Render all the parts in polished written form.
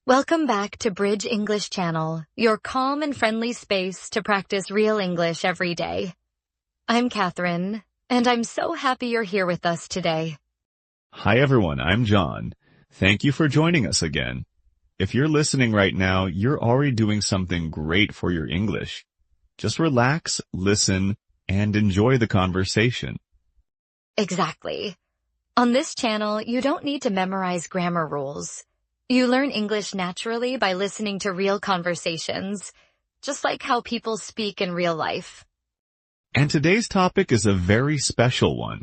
Welcome back to Bridge English Channel, your calm and friendly space to practice real English every day. I'm Catherine, and I'm so happy you're here with us today. Hi everyone, I'm John. Thank you for joining us again. If you're listening right now, you're already doing something great for your English. Just relax, listen, and enjoy the conversation. Exactly. On this channel, you don't need to memorize grammar rules. You learn English naturally by listening to real conversations, just like how people speak in real life. And today's topic is a very special one.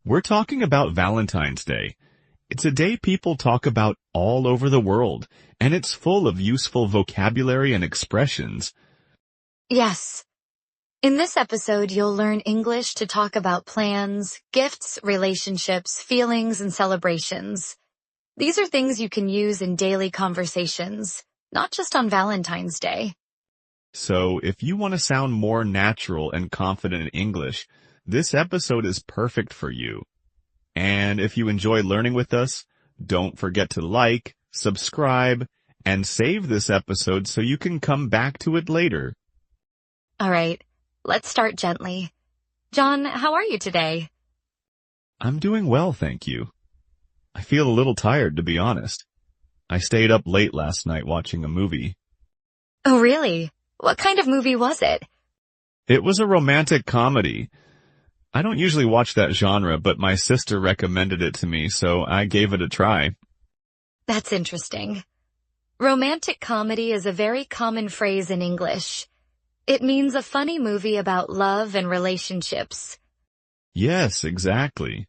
We're talking about Valentine's Day. It's a day people talk about all over the world, and it's full of useful vocabulary and expressions. Yes. In this episode, you'll learn English to talk about plans, gifts, relationships, feelings, and celebrations. These are things you can use in daily conversations, not just on Valentine's Day. So if you want to sound more natural and confident in English, this episode is perfect for you. And if you enjoy learning with us, don't forget to like, subscribe, and save this episode so you can come back to it later. All right, let's start gently. John, how are you today? I'm doing well, thank you. I feel a little tired, to be honest. I stayed up late last night watching a movie. Oh, really? What kind of movie was it? It was a romantic comedy. I don't usually watch that genre, but my sister recommended it to me, so I gave it a try. That's interesting. Romantic comedy is a very common phrase in English. It means a funny movie about love and relationships. Yes, exactly.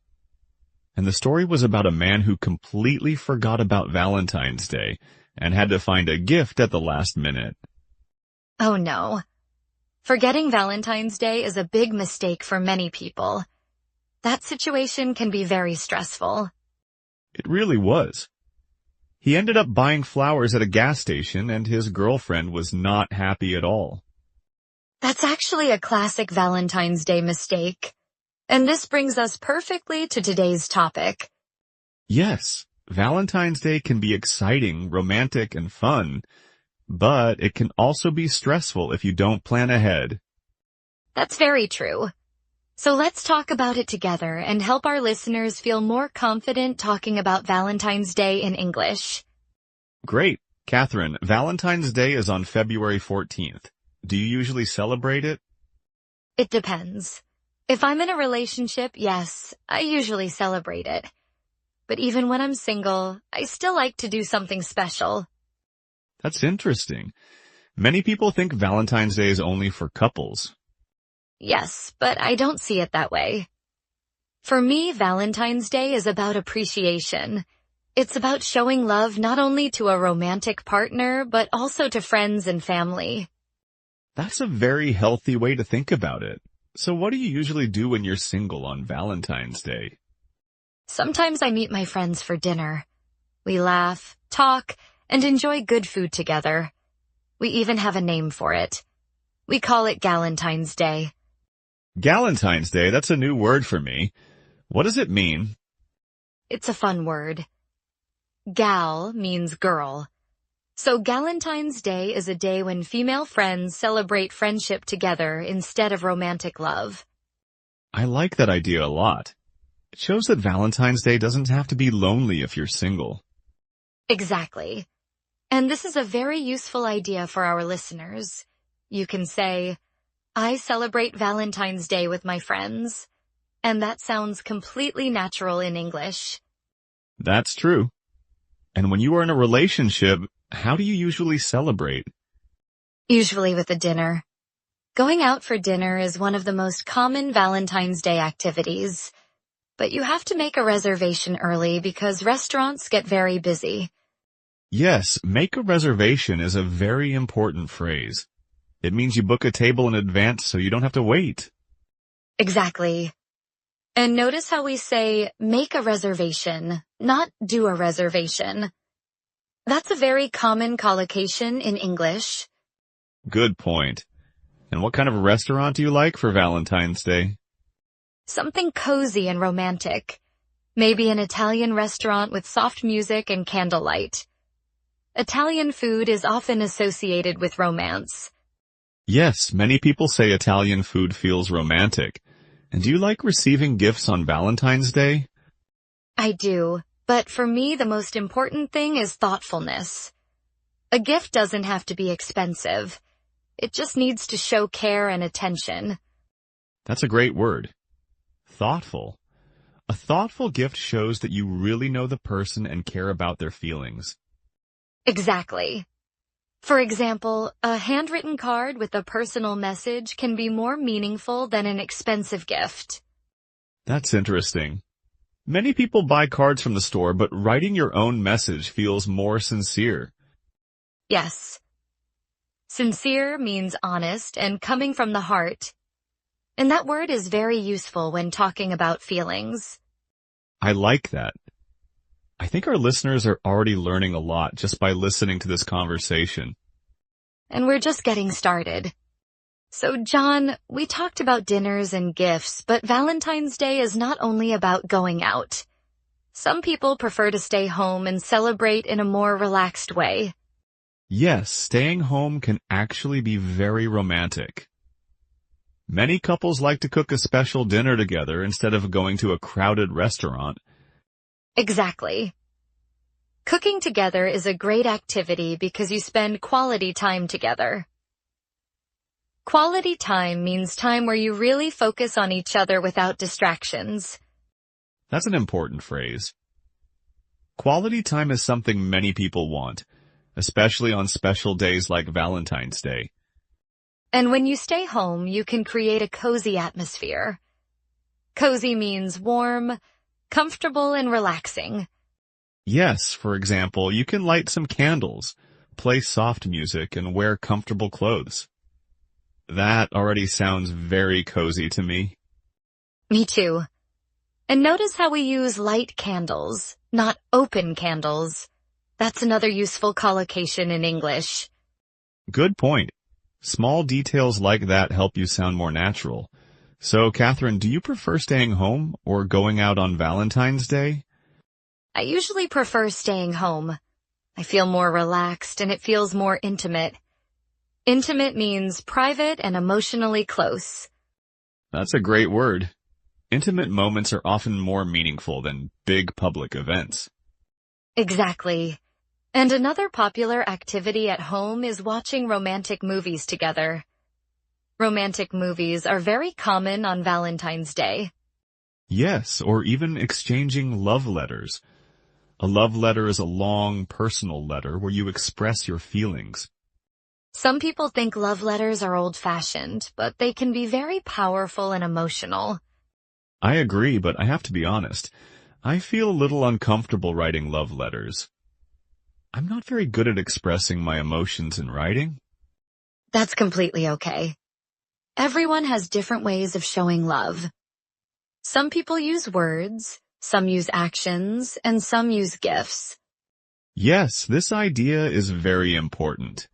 And the story was about a man who completely forgot about Valentine's Day and had to find a gift at the last minute. Oh no. Forgetting Valentine's Day is a big mistake for many people. That situation can be very stressful. It really was. He ended up buying flowers at a gas station, and his girlfriend was not happy at all. That's actually a classic Valentine's Day mistake. And this brings us perfectly to today's topic. Yes, Valentine's Day can be exciting, romantic, and fun, but it can also be stressful if you don't plan ahead. That's very true. So let's talk about it together and help our listeners feel more confident talking about Valentine's Day in English. Great. Catherine, Valentine's Day is on February 14th. Do you usually celebrate it? It depends. If I'm in a relationship, yes, I usually celebrate it. But even when I'm single, I still like to do something special. That's interesting. Many people think Valentine's Day is only for couples. Yes, but I don't see it that way. For me, Valentine's Day is about appreciation. It's about showing love not only to a romantic partner, but also to friends and family. That's a very healthy way to think about it. So what do you usually do when you're single on Valentine's Day? Sometimes I meet my friends for dinner. We laugh, talk, and enjoy good food together. We even have a name for it. We call it Galentine's Day. Galentine's Day, that's a new word for me. What does it mean? It's a fun word. Gal means girl. So Galentine's Day is a day when female friends celebrate friendship together instead of romantic love. I like that idea a lot. It shows that Valentine's Day doesn't have to be lonely if you're single. Exactly. And this is a very useful idea for our listeners. You can say, I celebrate Valentine's Day with my friends. And that sounds completely natural in English. That's true. And when you are in a relationship, how do you usually celebrate? Usually with a dinner. Going out for dinner is one of the most common Valentine's Day activities. But you have to make a reservation early because restaurants get very busy. Yes, make a reservation is a very important phrase. It means you book a table in advance so you don't have to wait. Exactly. And notice how we say make a reservation, not do a reservation. That's a very common collocation in English. Good point. And what kind of restaurant do you like for Valentine's Day? Something cozy and romantic. Maybe an Italian restaurant with soft music and candlelight. Italian food is often associated with romance. Yes, many people say Italian food feels romantic. And do you like receiving gifts on Valentine's Day? I do, but for me the most important thing is thoughtfulness. A gift doesn't have to be expensive. It just needs to show care and attention. That's a great word. Thoughtful. A thoughtful gift shows that you really know the person and care about their feelings. Exactly. For example, a handwritten card with a personal message can be more meaningful than an expensive gift. That's interesting. Many people buy cards from the store, but writing your own message feels more sincere. Yes. Sincere means honest and coming from the heart. And that word is very useful when talking about feelings. I like that. I think our listeners are already learning a lot just by listening to this conversation. And we're just getting started. So, John, we talked about dinners and gifts, but Valentine's Day is not only about going out. Some people prefer to stay home and celebrate in a more relaxed way. Yes, staying home can actually be very romantic. Many couples like to cook a special dinner together instead of going to a crowded restaurant. Exactly. Cooking together is a great activity because you spend quality time together. Quality time means time where you really focus on each other without distractions. That's an important phrase. Quality time is something many people want, especially on special days like Valentine's Day. And when you stay home, you can create a cozy atmosphere. Cozy means warm, comfortable, and relaxing. Yes, for example, you can light some candles, play soft music, and wear comfortable clothes. That already sounds very cozy to me. Me too. And notice how we use light candles, not open candles. That's another useful collocation in English. Good point. Small details like that help you sound more natural. So, Catherine, do you prefer staying home or going out on Valentine's Day? I usually prefer staying home. I feel more relaxed and it feels more intimate. Intimate means private and emotionally close. That's a great word. Intimate moments are often more meaningful than big public events. Exactly. And another popular activity at home is watching romantic movies together. Romantic movies are very common on Valentine's Day. Yes, or even exchanging love letters. A love letter is a long, personal letter where you express your feelings. Some people think love letters are old-fashioned, but they can be very powerful and emotional. I agree, but I have to be honest. I feel a little uncomfortable writing love letters. I'm not very good at expressing my emotions in writing. That's completely okay. Everyone has different ways of showing love. Some people use words, some use actions, and some use gifts. Yes, this idea is very important.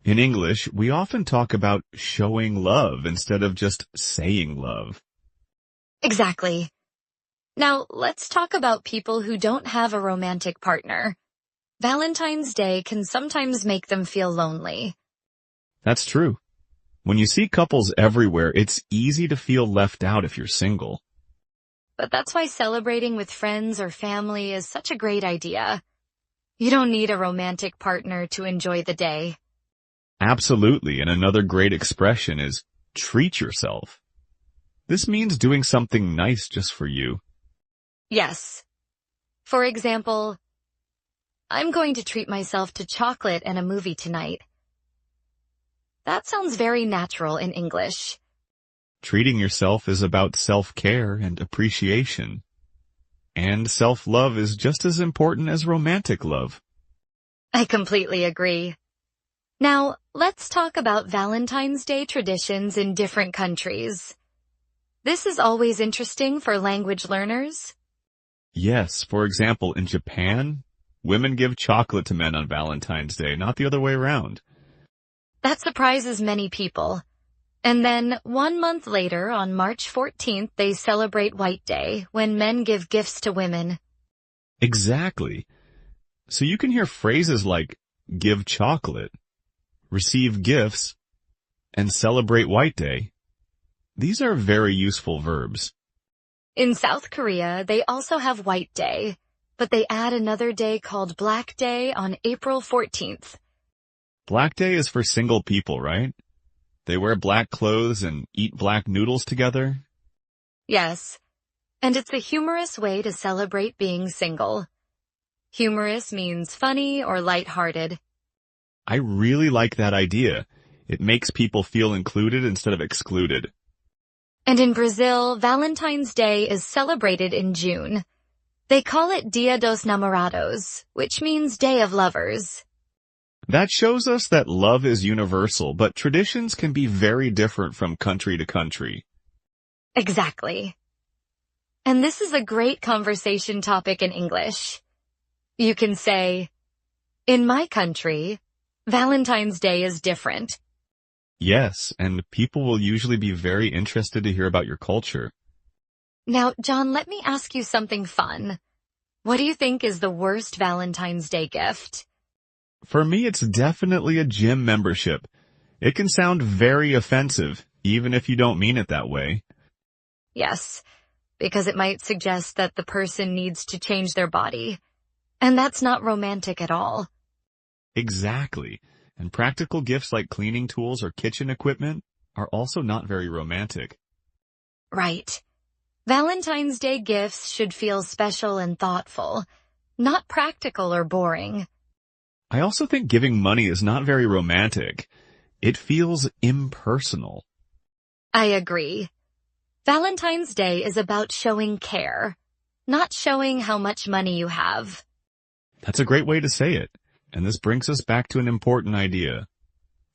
In English, we often talk about showing love instead of just saying love. Exactly. Now, let's talk about people who don't have a romantic partner. Valentine's Day can sometimes make them feel lonely. That's true. When you see couples everywhere, it's easy to feel left out if you're single. But that's why celebrating with friends or family is such a great idea. You don't need a romantic partner to enjoy the day. Absolutely, and another great expression is treat yourself. This means doing something nice just for you. Yes. For example, I'm going to treat myself to chocolate and a movie tonight. That sounds very natural in English. Treating yourself is about self-care and appreciation. And self-love is just as important as romantic love. I completely agree. Now, let's talk about Valentine's Day traditions in different countries. This is always interesting for language learners. Yes, for example, in Japan, women give chocolate to men on Valentine's Day, not the other way around. That surprises many people. And then 1 month later, on March 14th, they celebrate White Day, when men give gifts to women. Exactly. So you can hear phrases like, give chocolate, receive gifts, and celebrate White Day. These are very useful verbs. In South Korea, they also have White Day, but they add another day called Black Day on April 14th. Black Day is for single people, right? They wear black clothes and eat black noodles together. Yes, and it's a humorous way to celebrate being single. Humorous means funny or lighthearted. I really like that idea. It makes people feel included instead of excluded. And in Brazil, Valentine's Day is celebrated in June. They call it Dia dos Namorados, which means Day of Lovers. That shows us that love is universal, but traditions can be very different from country to country. Exactly. And this is a great conversation topic in English. You can say, in my country, Valentine's Day is different. Yes, and people will usually be very interested to hear about your culture. Now, John, let me ask you something fun. What do you think is the worst Valentine's Day gift? For me, it's definitely a gym membership. It can sound very offensive, even if you don't mean it that way. Yes, because it might suggest that the person needs to change their body. And that's not romantic at all. Exactly. And practical gifts like cleaning tools or kitchen equipment are also not very romantic. Right. Valentine's Day gifts should feel special and thoughtful, not practical or boring. I also think giving money is not very romantic. It feels impersonal. I agree. Valentine's Day is about showing care, not showing how much money you have. That's a great way to say it. And this brings us back to an important idea.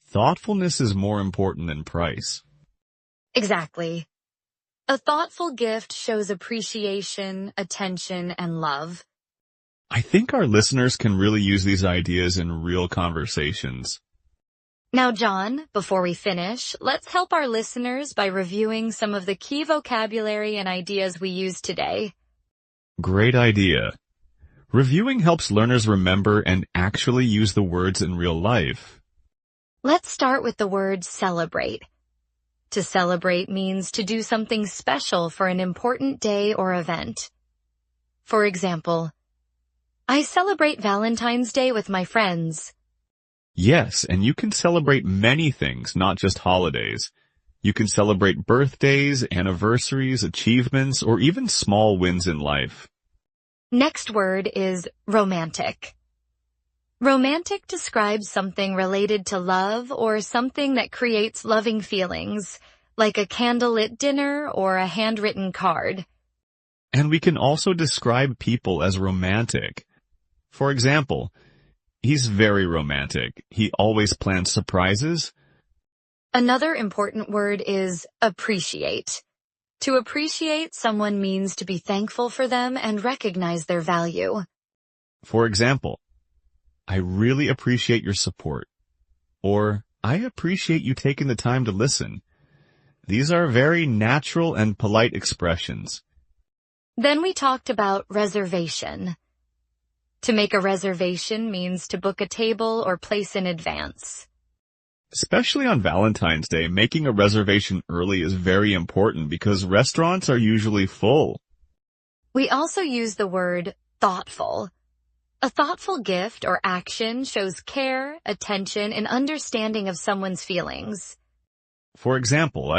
Thoughtfulness is more important than price. Exactly. A thoughtful gift shows appreciation, attention, and love. I think our listeners can really use these ideas in real conversations. Now, John, before we finish, let's help our listeners by reviewing some of the key vocabulary and ideas we used today. Great idea. Reviewing helps learners remember and actually use the words in real life. Let's start with the word celebrate. To celebrate means to do something special for an important day or event. For example, I celebrate Valentine's Day with my friends. Yes, and you can celebrate many things, not just holidays. You can celebrate birthdays, anniversaries, achievements, or even small wins in life. Next word is romantic. Romantic describes something related to love or something that creates loving feelings, like a candlelit dinner or a handwritten card. And we can also describe people as romantic. For example, he's very romantic. He always plans surprises. Another important word is appreciate. To appreciate someone means to be thankful for them and recognize their value. For example, I really appreciate your support. Or, I appreciate you taking the time to listen. These are very natural and polite expressions. Then we talked about reservation. To make a reservation means to book a table or place in advance. Especially on Valentine's Day, making a reservation early is very important because restaurants are usually full. We also use the word thoughtful. A thoughtful gift or action shows care, attention, and understanding of someone's feelings. For example,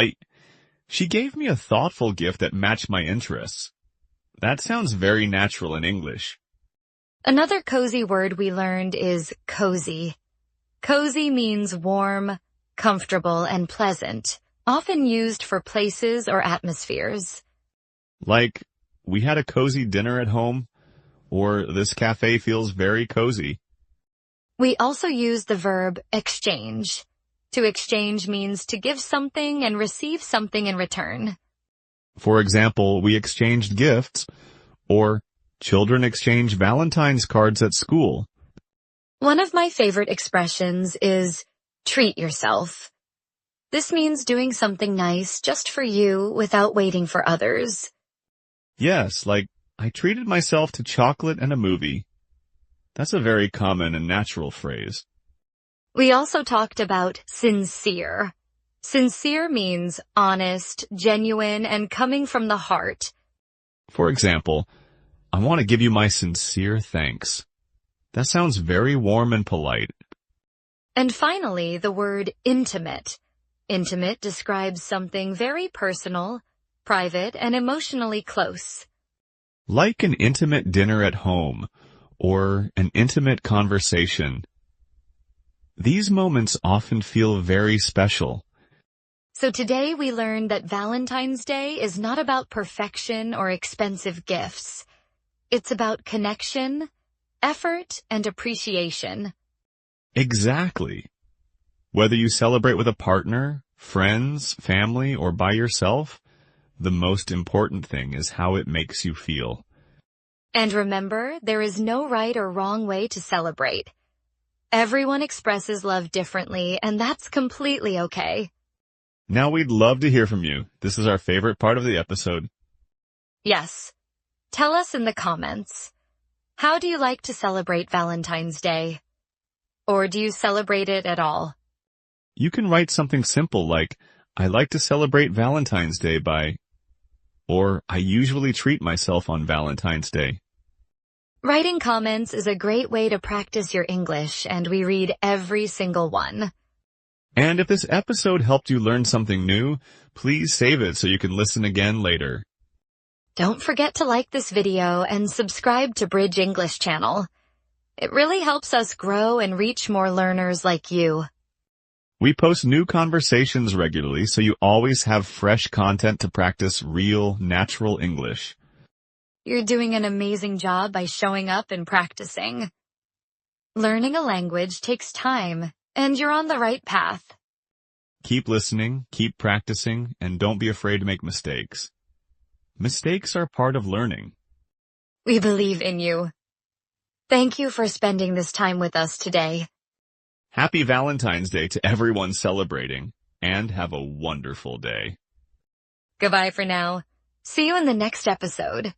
she gave me a thoughtful gift that matched my interests. That sounds very natural in English. Another cozy word we learned is cozy. Cozy means warm, comfortable, and pleasant, often used for places or atmospheres. Like, we had a cozy dinner at home, or this cafe feels very cozy. We also use the verb exchange. To exchange means to give something and receive something in return. For example, we exchanged gifts, or children exchange Valentine's cards at school. One of my favorite expressions is treat yourself. This means doing something nice just for you without waiting for others. Yes, like, I treated myself to chocolate and a movie. That's a very common and natural phrase. We also talked about sincere. Sincere means honest, genuine, and coming from the heart. For example, I want to give you my sincere thanks. That sounds very warm and polite. And finally, the word intimate. Intimate describes something very personal, private, and emotionally close. Like an intimate dinner at home or an intimate conversation. These moments often feel very special. So today we learned that Valentine's Day is not about perfection or expensive gifts. It's about connection, effort, and appreciation. Exactly. Whether you celebrate with a partner, friends, family, or by yourself, the most important thing is how it makes you feel. And remember, there is no right or wrong way to celebrate. Everyone expresses love differently, and that's completely okay. Now we'd love to hear from you. This is our favorite part of the episode. Yes. Tell us in the comments. How do you like to celebrate Valentine's Day? Or do you celebrate it at all? You can write something simple like, I like to celebrate Valentine's Day by, or I usually treat myself on Valentine's Day. Writing comments is a great way to practice your English, and we read every single one. And if this episode helped you learn something new, please save it so you can listen again later. Don't forget to like this video and subscribe to Bridge English channel. It really helps us grow and reach more learners like you. We post new conversations regularly, so you always have fresh content to practice real, natural English. You're doing an amazing job by showing up and practicing. Learning a language takes time, and you're on the right path. Keep listening, keep practicing, and don't be afraid to make mistakes. Mistakes are part of learning. We believe in you. Thank you for spending this time with us today. Happy Valentine's Day to everyone celebrating, and have a wonderful day. Goodbye for now. See you in the next episode.